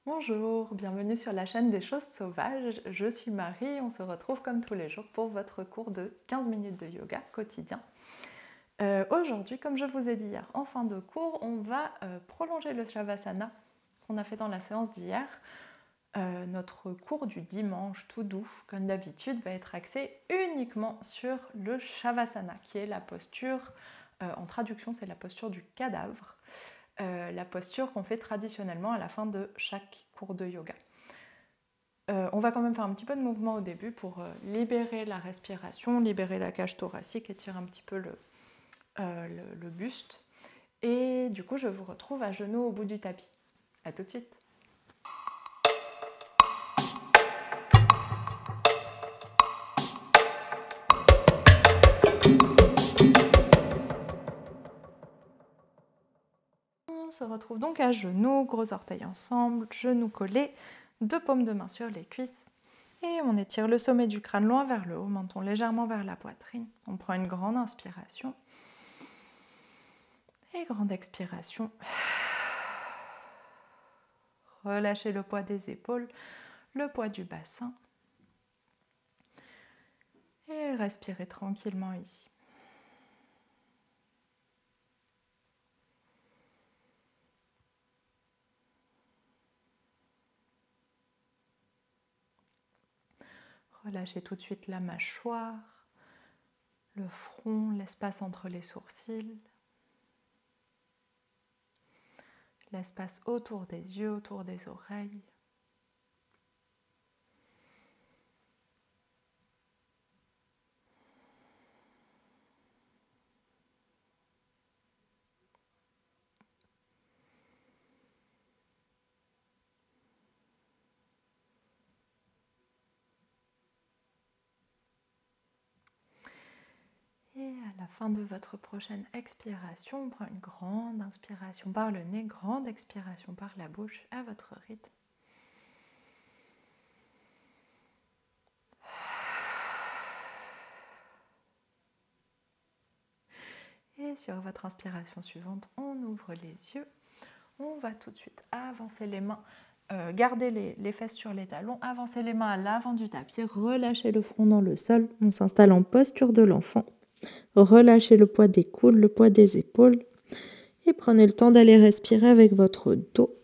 Bonjour, bienvenue sur la chaîne des choses sauvages. Je suis Marie, on se retrouve comme tous les jours pour votre cours de 15 minutes de yoga quotidien. Aujourd'hui, comme je vous ai dit hier en fin de cours, on va prolonger le Shavasana qu'on a fait dans la séance d'hier. Notre cours du dimanche tout doux, comme d'habitude, va être axé uniquement sur le Shavasana, qui est la posture, en traduction c'est la posture du cadavre. La posture qu'on fait traditionnellement à la fin de chaque cours de yoga. On va quand même faire un petit peu de mouvement au début pour libérer la respiration, libérer la cage thoracique, étirer un petit peu le buste. Et du coup, je vous retrouve à genoux au bout du tapis. A tout de suite. On se retrouve donc à genoux, gros orteils ensemble, genoux collés, deux paumes de main sur les cuisses. Et on étire le sommet du crâne loin vers le haut, menton légèrement vers la poitrine. On prend une grande inspiration. Et grande expiration. Relâchez le poids des épaules, le poids du bassin. Et respirez tranquillement ici. Relâchez tout de suite la mâchoire, le front, l'espace entre les sourcils, l'espace autour des yeux, autour des oreilles. Et à la fin de votre prochaine expiration, on prend une grande inspiration par le nez, grande expiration par la bouche à votre rythme. Et sur votre inspiration suivante, on ouvre les yeux. On va tout de suite avancer les mains, garder les fesses sur les talons, avancer les mains à l'avant du tapis, relâchez le front dans le sol. On s'installe en posture de l'enfant. Relâchez le poids des coudes, le poids des épaules et prenez le temps d'aller respirer avec votre dos.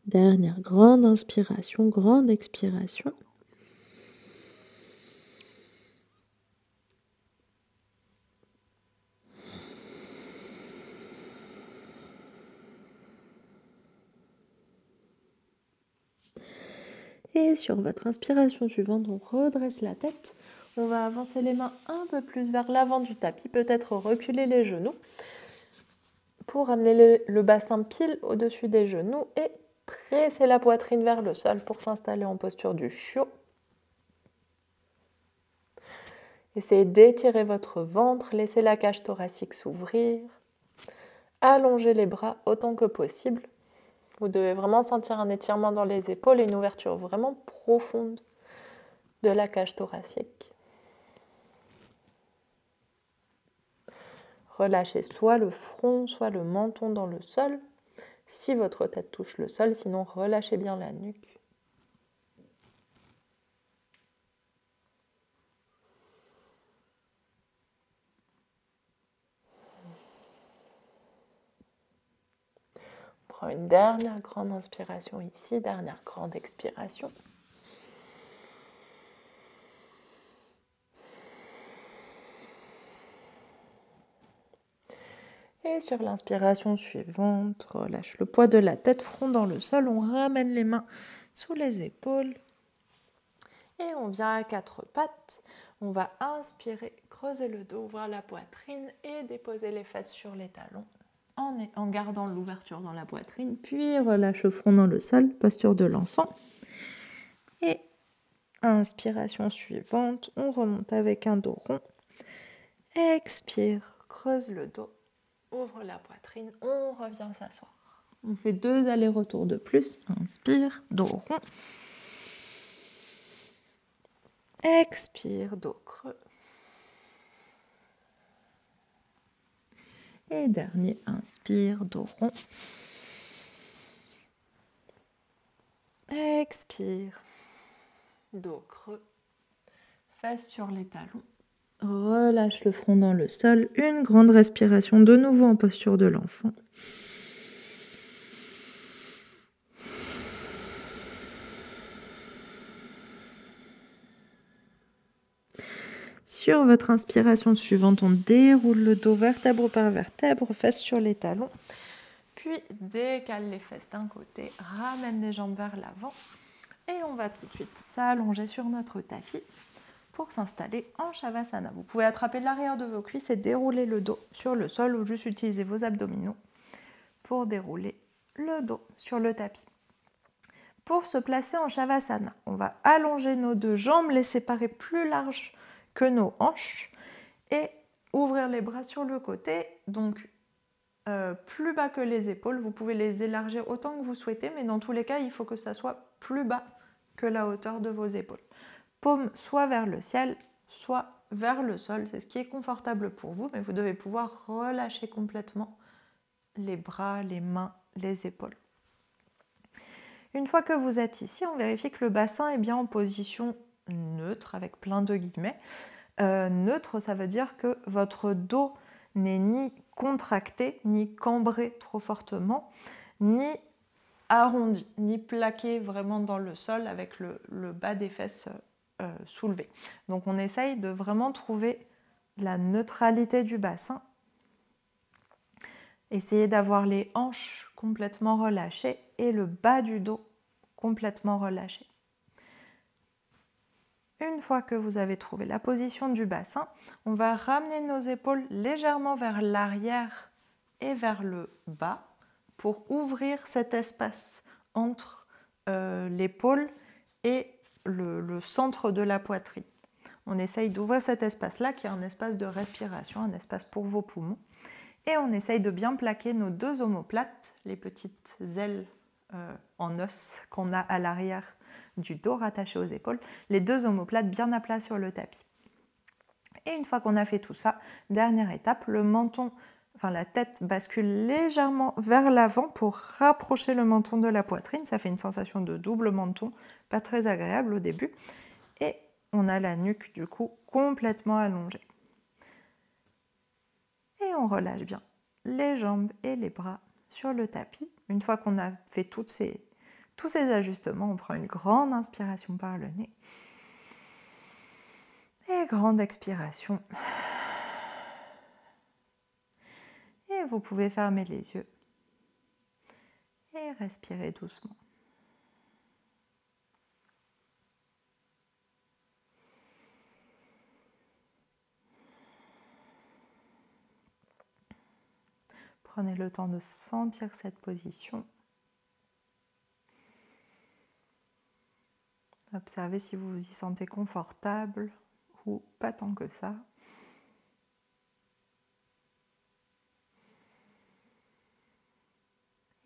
Dernière grande inspiration, grande expiration. Et sur votre inspiration suivante, on redresse la tête. On va avancer les mains un peu plus vers l'avant du tapis, peut-être reculer les genoux pour amener le bassin pile au-dessus des genoux et presser la poitrine vers le sol pour s'installer en posture du chiot. Essayez d'étirer votre ventre, laissez la cage thoracique s'ouvrir. Allongez les bras autant que possible. Vous devez vraiment sentir un étirement dans les épaules et une ouverture vraiment profonde de la cage thoracique. Relâchez soit le front, soit le menton dans le sol, si votre tête touche le sol, sinon relâchez bien la nuque. On prend une dernière grande inspiration ici, dernière grande expiration. Et sur l'inspiration suivante, relâche le poids de la tête, front dans le sol. On ramène les mains sous les épaules. Et on vient à quatre pattes. On va inspirer, creuser le dos, ouvrir la poitrine et déposer les fesses sur les talons en gardant l'ouverture dans la poitrine. Puis relâche le front dans le sol, posture de l'enfant. Inspiration suivante, on remonte avec un dos rond. Expire, creuse le dos, ouvre la poitrine, on revient s'asseoir. On fait 2 allers-retours de plus. Inspire, dos rond. Expire, dos creux. Et dernier, inspire, dos rond. Expire, dos creux. Fesses sur les talons. Relâche le front dans le sol. Une grande respiration de nouveau en posture de l'enfant. Sur votre inspiration suivante, on déroule le dos vertèbre par vertèbre, fesses sur les talons. Puis décale les fesses d'un côté, ramène les jambes vers l'avant. Et on va tout de suite s'allonger sur notre tapis pour s'installer en Shavasana. Vous pouvez attraper l'arrière de vos cuisses et dérouler le dos sur le sol ou juste utiliser vos abdominaux pour dérouler le dos sur le tapis. Pour se placer en Shavasana, on va allonger nos 2 jambes, les séparer plus larges que nos hanches et ouvrir les bras sur le côté, donc plus bas que les épaules. Vous pouvez les élargir autant que vous souhaitez, mais dans tous les cas, il faut que ça soit plus bas que la hauteur de vos épaules. Paume soit vers le ciel, soit vers le sol. C'est ce qui est confortable pour vous, mais vous devez pouvoir relâcher complètement les bras, les mains, les épaules. Une fois que vous êtes ici, on vérifie que le bassin est bien en position neutre, avec plein de guillemets. Neutre, ça veut dire que votre dos n'est ni contracté, ni cambré trop fortement, ni arrondi, ni plaqué vraiment dans le sol avec le bas des fesses soulevé. Donc on essaye de vraiment trouver la neutralité du bassin. Essayez d'avoir les hanches complètement relâchées et le bas du dos complètement relâché. Une fois que vous avez trouvé la position du bassin, on va ramener nos épaules légèrement vers l'arrière et vers le bas pour ouvrir cet espace entre l'épaule et le centre de la poitrine. On essaye d'ouvrir cet espace-là qui est un espace de respiration, un espace pour vos poumons. Et on essaye de bien plaquer nos 2 omoplates, les petites ailes en os qu'on a à l'arrière du dos rattaché aux épaules, les 2 omoplates bien à plat sur le tapis. Et une fois qu'on a fait tout ça, dernière étape, le menton, la tête bascule légèrement vers l'avant pour rapprocher le menton de la poitrine. Ça fait une sensation de double menton, pas très agréable au début. Et on a la nuque du coup complètement allongée. Et on relâche bien les jambes et les bras sur le tapis. Une fois qu'on a fait tous ces ajustements, on prend une grande inspiration par le nez. Et grande expiration. Et vous pouvez fermer les yeux et respirer doucement. Prenez le temps de sentir cette position. Observez si vous vous y sentez confortable ou pas tant que ça.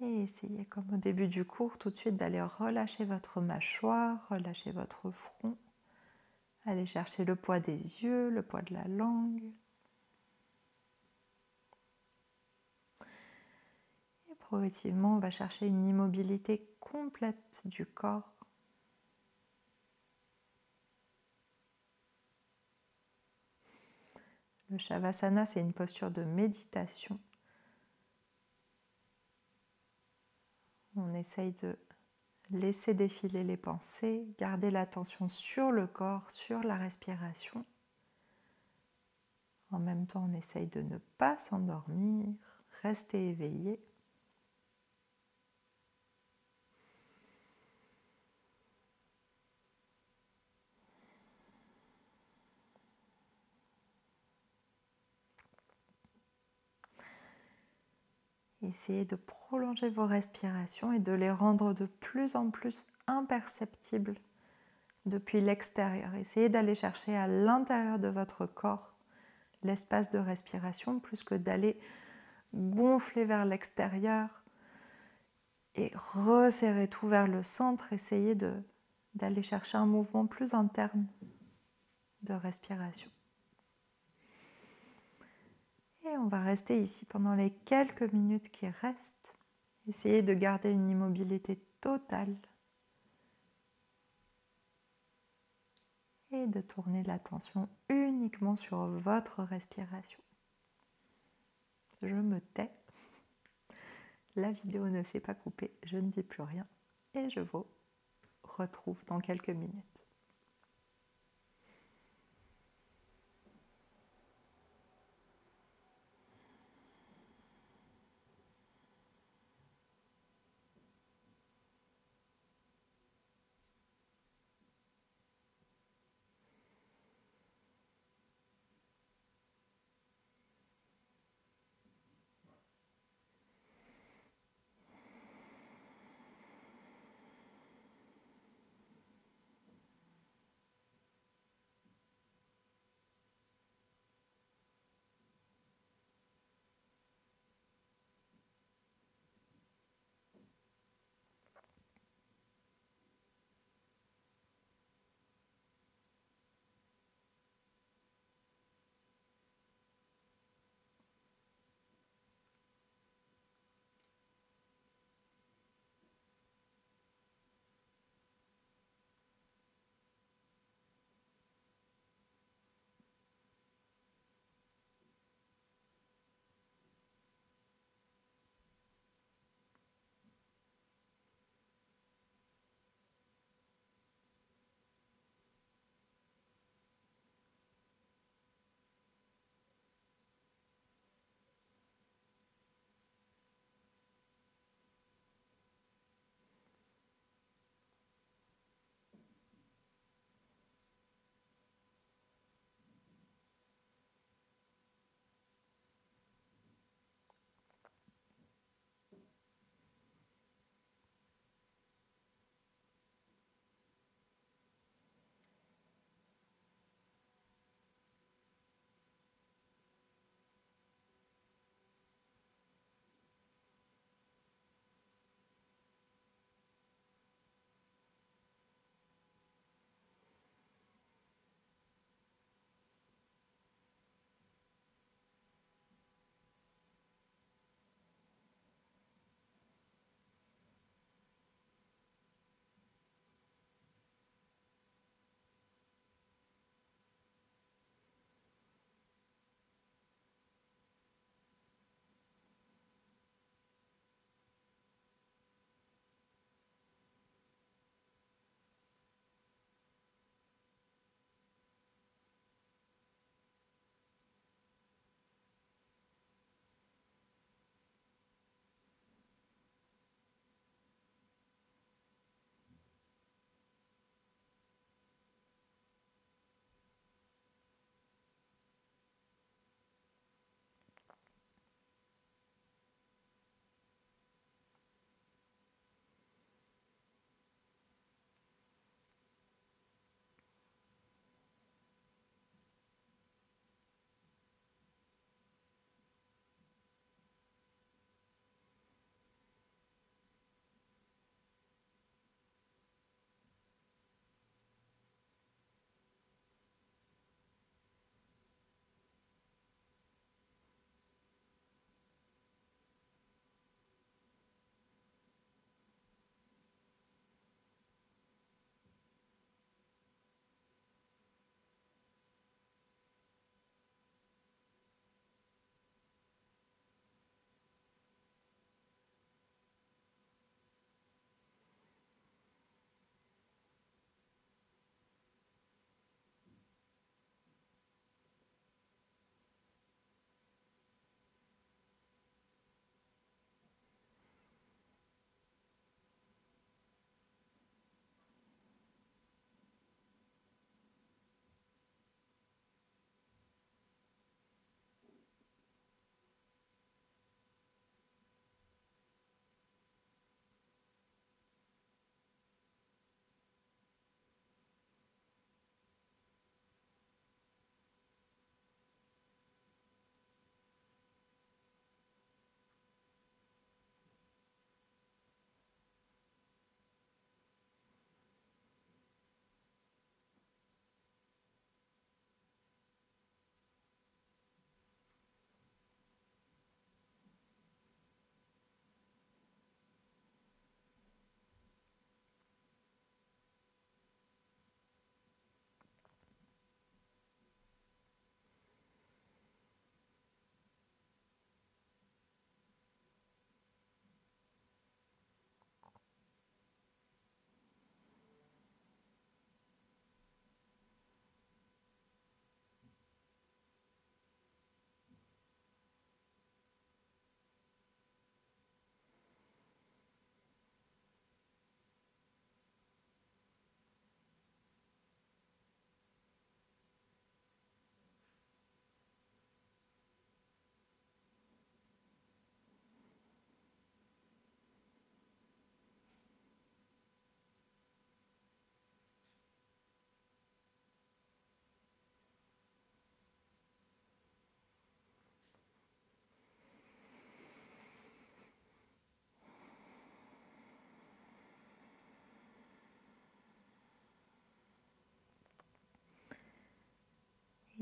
Et essayez, comme au début du cours, tout de suite d'aller relâcher votre mâchoire, relâcher votre front. Allez chercher le poids des yeux, le poids de la langue. Et progressivement, on va chercher une immobilité complète du corps. Le Shavasana, c'est une posture de méditation. On essaye de laisser défiler les pensées, garder l'attention sur le corps, sur la respiration. En même temps, on essaye de ne pas s'endormir, rester éveillé. Essayez de prolonger vos respirations et de les rendre de plus en plus imperceptibles depuis l'extérieur. Essayez d'aller chercher à l'intérieur de votre corps l'espace de respiration plus que d'aller gonfler vers l'extérieur et resserrer tout vers le centre. Essayez d'aller chercher un mouvement plus interne de respiration. Et on va rester ici pendant les quelques minutes qui restent. Essayez de garder une immobilité totale et de tourner l'attention uniquement sur votre respiration. Je me tais. La vidéo ne s'est pas coupée, je ne dis plus rien et je vous retrouve dans quelques minutes.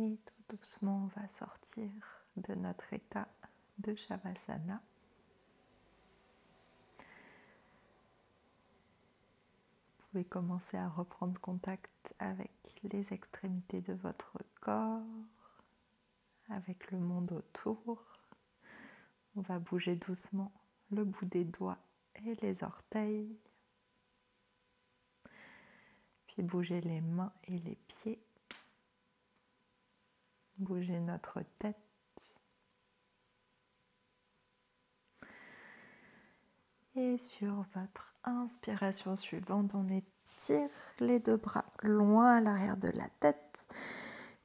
Et tout doucement, on va sortir de notre état de Shavasana. Vous pouvez commencer à reprendre contact avec les extrémités de votre corps, avec le monde autour. On va bouger doucement le bout des doigts et les orteils. Puis bouger les mains et les pieds. Bouger notre tête. Et sur votre inspiration suivante, on étire les deux bras loin à l'arrière de la tête.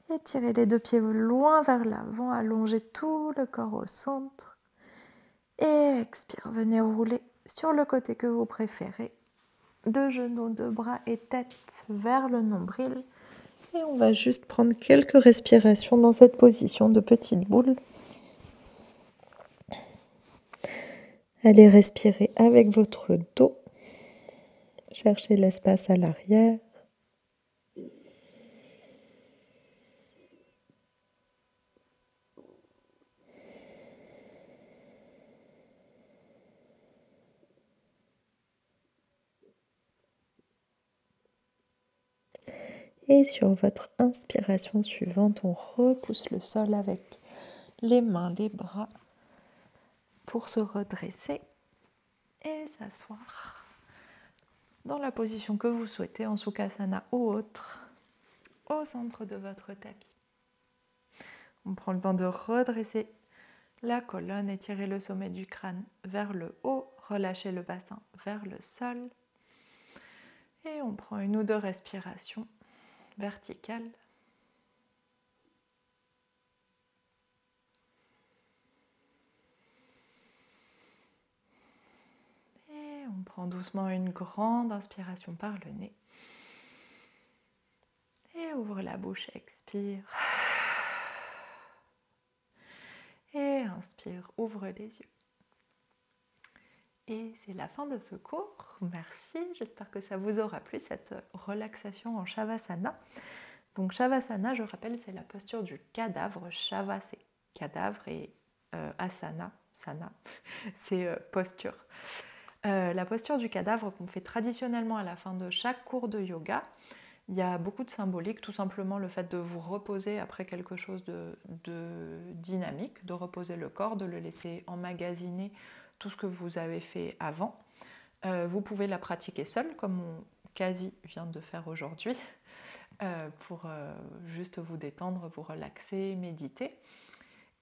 Étirez les deux pieds loin vers l'avant, allongez tout le corps au centre. Et expire, venez rouler sur le côté que vous préférez. Deux genoux, deux bras et tête vers le nombril. Et on va juste prendre quelques respirations dans cette position de petite boule. Allez respirer avec votre dos. Cherchez l'espace à l'arrière. Et sur votre inspiration suivante, on repousse le sol avec les mains, les bras pour se redresser et s'asseoir dans la position que vous souhaitez, en Sukhasana ou autre, au centre de votre tapis. On prend le temps de redresser la colonne, étirer le sommet du crâne vers le haut, relâcher le bassin vers le sol. Et on prend une ou deux respirations verticales. Et on prend doucement une grande inspiration par le nez. Et ouvre la bouche, expire. Et inspire, ouvre les yeux. Et c'est la fin de ce cours. Merci, j'espère que ça vous aura plu, cette relaxation en Shavasana. Donc Shavasana, je rappelle, c'est la posture du cadavre. Shava, c'est cadavre et asana, sana, c'est posture. La posture du cadavre qu'on fait traditionnellement à la fin de chaque cours de yoga. Il y a beaucoup de symbolique, tout simplement le fait de vous reposer après quelque chose de dynamique, de reposer le corps, de le laisser emmagasiner tout ce que vous avez fait avant. Vous pouvez la pratiquer seule, comme mon quasi vient de faire aujourd'hui, pour juste vous détendre, vous relaxer, méditer.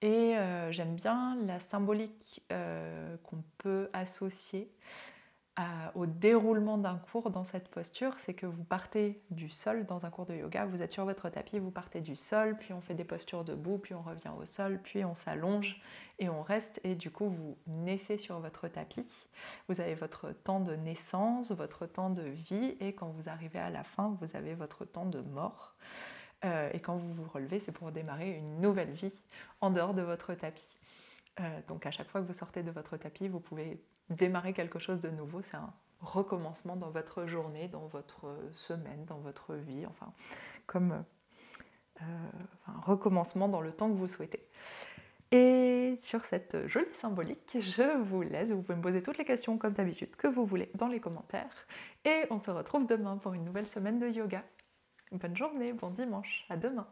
Et j'aime bien la symbolique qu'on peut associer au déroulement d'un cours dans cette posture, c'est que vous partez du sol dans un cours de yoga, vous êtes sur votre tapis, vous partez du sol, puis on fait des postures debout, puis on revient au sol, puis on s'allonge et on reste, et du coup vous naissez sur votre tapis. Vous avez votre temps de naissance, votre temps de vie, et quand vous arrivez à la fin, vous avez votre temps de mort. Et quand vous vous relevez, c'est pour démarrer une nouvelle vie en dehors de votre tapis. Donc à chaque fois que vous sortez de votre tapis, vous pouvez démarrer quelque chose de nouveau. C'est un recommencement dans votre journée, dans votre semaine, dans votre vie, enfin, comme un recommencement dans le temps que vous souhaitez. Et sur cette jolie symbolique, je vous laisse. Vous pouvez me poser toutes les questions comme d'habitude que vous voulez dans les commentaires. Et on se retrouve demain pour une nouvelle semaine de yoga. Bonne journée, bon dimanche, à demain.